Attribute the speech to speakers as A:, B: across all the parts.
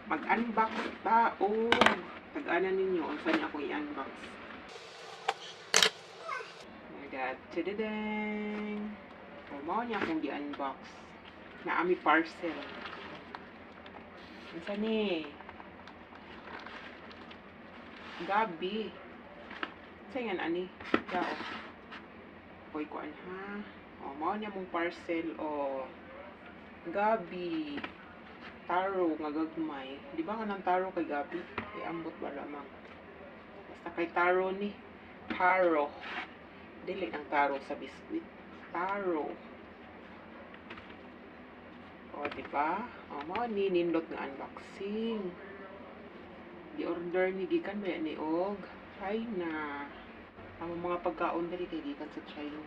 A: Mag-unbox taong. Tag-ana ninyo, unsa niya ako i-unbox. Oh my God. Tadadang! Mao niya akong i-unbox. Na ami parcel. Unsa ni? Gabi. Unsa yan ani? Dao. Koy kuan ha. Oh, mao niya mong parcel o gabi. Taro nga gagmay. Di ba nga ng taro kay gabi? Ambot ba lamang? Basta kay taro ni. Taro. Dili ang taro sa biskwit. Taro. O, di ba? O, mao ni nindot nga unboxing. Di-order ni gikan ba ni og China. Ang mga pagkaon dali kay gikan sa China.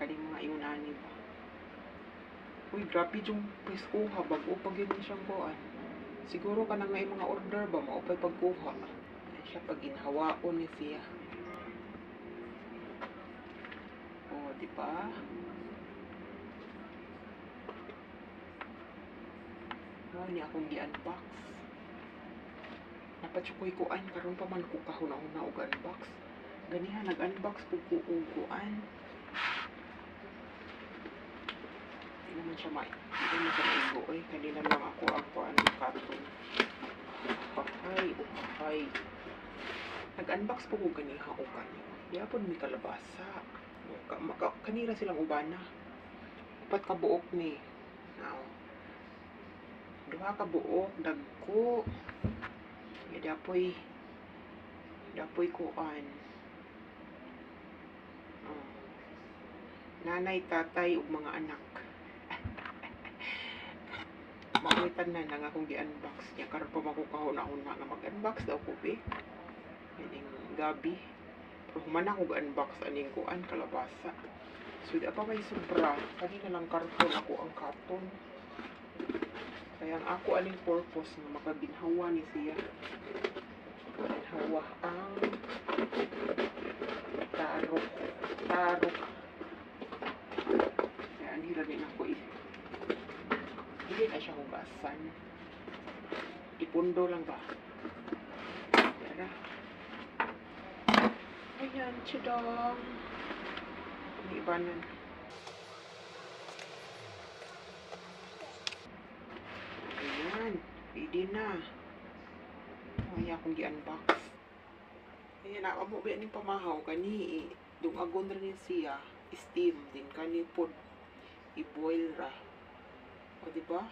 A: Kani mga iunani ba? Uy, grabe yung preskuha. Bago pag yun siyang kuhan. Siguro ka na nga yung mga order ba? Maupay pagkuha. Ay siya pag inhawaon ni siya. O, diba? O, ni akong gi-unbox. Napatsukoy kuan. Karoon pa man ko kahuna-huna og unbox. Ganihan, nag-unbox po ko kuan. Hindi naman siya maigo eh. Kanina lang ako ang kuan karton. Upahay. Nag-unbox po ko ganiha o kanyo. Yapon may kalabasa. Kanira silang ubana. Upat ka buok ni. Now, duha ka buok, dagko. Dapoy kuan. Nanay, tatay, ug mga anak. Makuitan na lang akong gi-unbox niya. Karoon pa makukahuna-huna nga mag-unbox daw ko be. Yaning gabi. Pero human ako ga-unbox aning kuan kalabasa. So, di pa may sobra. Kanina lang karton ako ang karton. Kaya ang ako aning purpose nga makaginhawa ni siya. Ginhawa ang taro. Kaya anira din ako eh. Hindi na siya hugasan. Ipundo lang ba? Tara. Ayan, chidong. Ibanan. Ayan, pwede na. Ay, akong gi-unbox. Ayan, ako ba yung pamahaw kani dungagon rin siya. Steam din kani pod. I-boil ra. O, diba?